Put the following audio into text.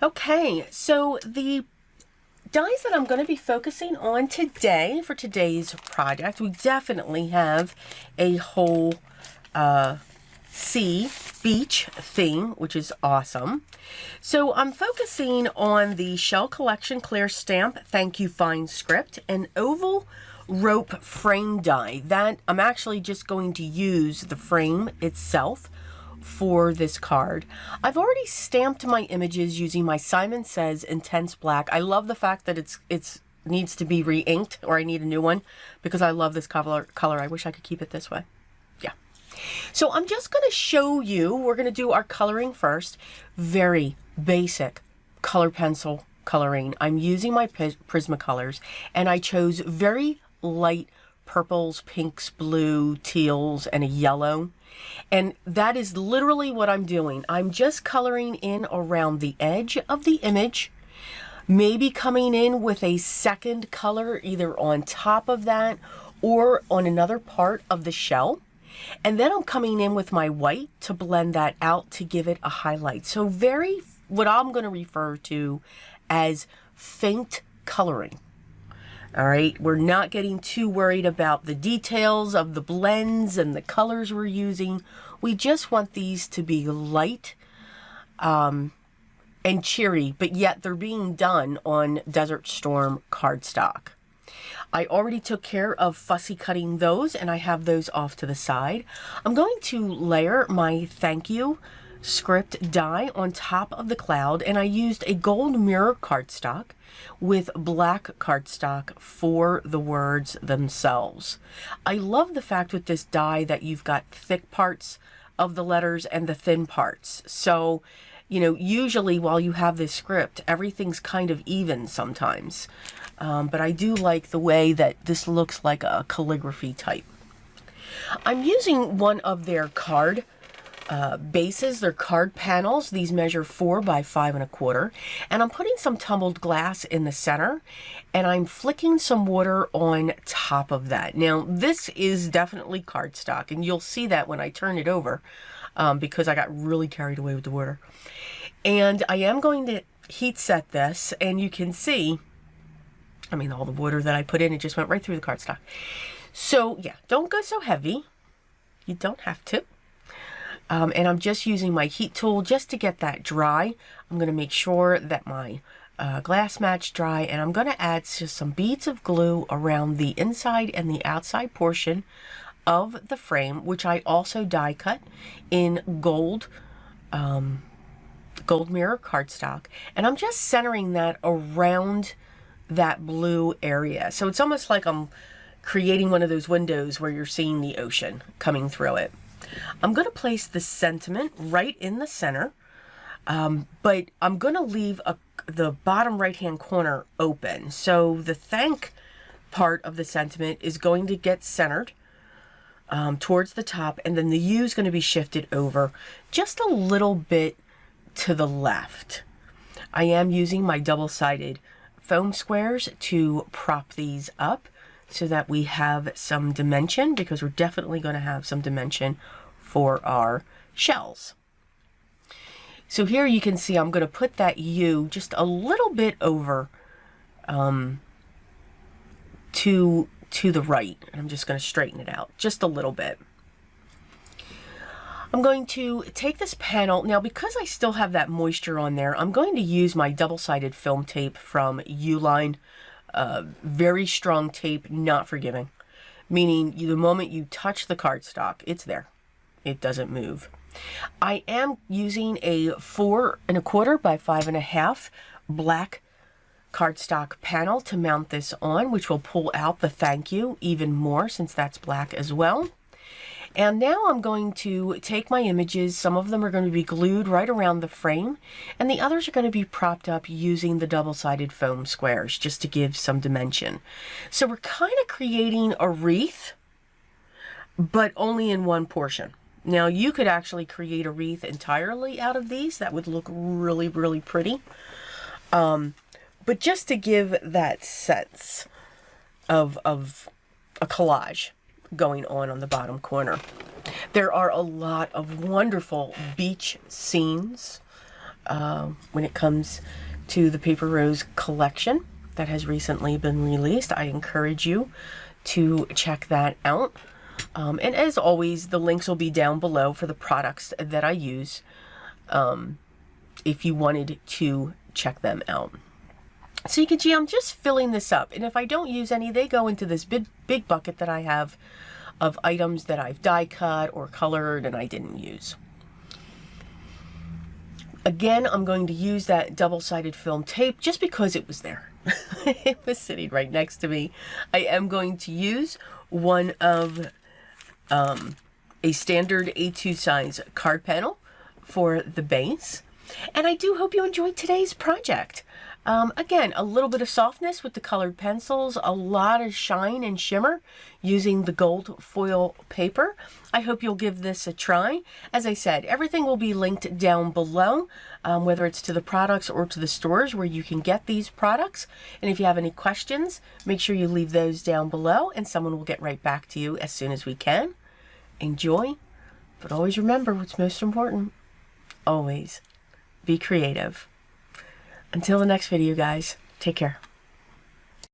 Okay, so the dies that I'm going to be focusing on today for today's project, we definitely have a whole sea beach theme, which is awesome. So I'm focusing on the Shell Collection Clear Stamp Thank You Fine Script and oval rope frame die. That I'm actually just going to use the frame itself for this card. I've already stamped my images using my Simon Says Intense Black. I love the fact that it's needs to be re-inked, or I need a new one because I love this color. I wish I could keep it this way. Yeah. So I'm just going to show you, we're going to do our coloring first. Very basic color pencil coloring. I'm using my Prismacolors, and I chose very light purples, pinks, blue, teals, and a yellow. And that is literally what I'm doing. I'm just coloring in around the edge of the image, maybe coming in with a second color either on top of that or on another part of the shell. And then I'm coming in with my white to blend that out to give it a highlight. So very, what I'm going to refer to as faint coloring. All right, we're not getting too worried about the details of the blends and the colors we're using. We just want these to be light and cheery, but yet they're being done on Desert Storm cardstock. I already took care of fussy cutting those, and I have those off to the side. I'm going to layer my thank you script die on top of the cloud, and I used a gold mirror cardstock with black cardstock for the words themselves. I love the fact with this die that you've got thick parts of the letters and the thin parts. So, you know, usually while you have this script, everything's kind of even sometimes. But I do like the way that this looks like a calligraphy type. I'm using one of their card bases, they're card panels. These measure 4 by 5 1/4, and I'm putting some tumbled glass in the center, and I'm flicking some water on top of that. Now this is definitely cardstock, and you'll see that when I turn it over because I got really carried away with the water. And I am going to heat set this, and you can see, I mean, all the water that I put in, it just went right through the cardstock. So yeah, don't go so heavy. You don't have to. And I'm just using my heat tool just to get that dry. I'm going to make sure that my glass mat's dry, and I'm going to add just some beads of glue around the inside and the outside portion of the frame, which I also die cut in gold mirror cardstock. And I'm just centering that around that blue area. So it's almost like I'm creating one of those windows where you're seeing the ocean coming through it. I'm going to place the sentiment right in the center, but I'm going to leave the bottom right hand corner open. So the thank part of the sentiment is going to get centered towards the top, and then the U is going to be shifted over just a little bit to the left. I am using my double-sided foam squares to prop these up so that we have some dimension, because we're definitely going to have some dimension for our shells. So here you can see I'm going to put that U just a little bit over to the right, and I'm just going to straighten it out just a little bit. I'm going to take this panel, now because I still have that moisture on there, I'm going to use my double-sided film tape from Uline. Very strong tape, not forgiving, meaning the moment you touch the cardstock, it's there. It doesn't move. I am using a 4 1/4 by 5 1/2 black cardstock panel to mount this on, which will pull out the thank you even more since that's black as well. And now I'm going to take my images. Some of them are going to be glued right around the frame, and the others are going to be propped up using the double-sided foam squares just to give some dimension. So we're kind of creating a wreath, but only in one portion. Now you could actually create a wreath entirely out of these. That would look really, really pretty. But just to give that sense of a collage going on the bottom corner. There are a lot of wonderful beach scenes when it comes to the Paper Rose collection that has recently been released. I encourage you to check that out. And as always, the links will be down below for the products that I use, if you wanted to check them out. So you can see I'm just filling this up, and if I don't use any, they go into this big bucket that I have of items that I've die cut or colored and I didn't use. Again, I'm going to use that double-sided film tape just because it was there. It was sitting right next to me. I am going to use one of a standard A2 size card panel for the base. And I do hope you enjoyed today's project. Again, a little bit of softness with the colored pencils, a lot of shine and shimmer using the gold foil paper. I hope you'll give this a try. As I said, everything will be linked down below, whether it's to the products or to the stores where you can get these products. And if you have any questions, make sure you leave those down below and someone will get right back to you as soon as we can. Enjoy, but always remember what's most important. Always be creative. Until the next video, guys, take care.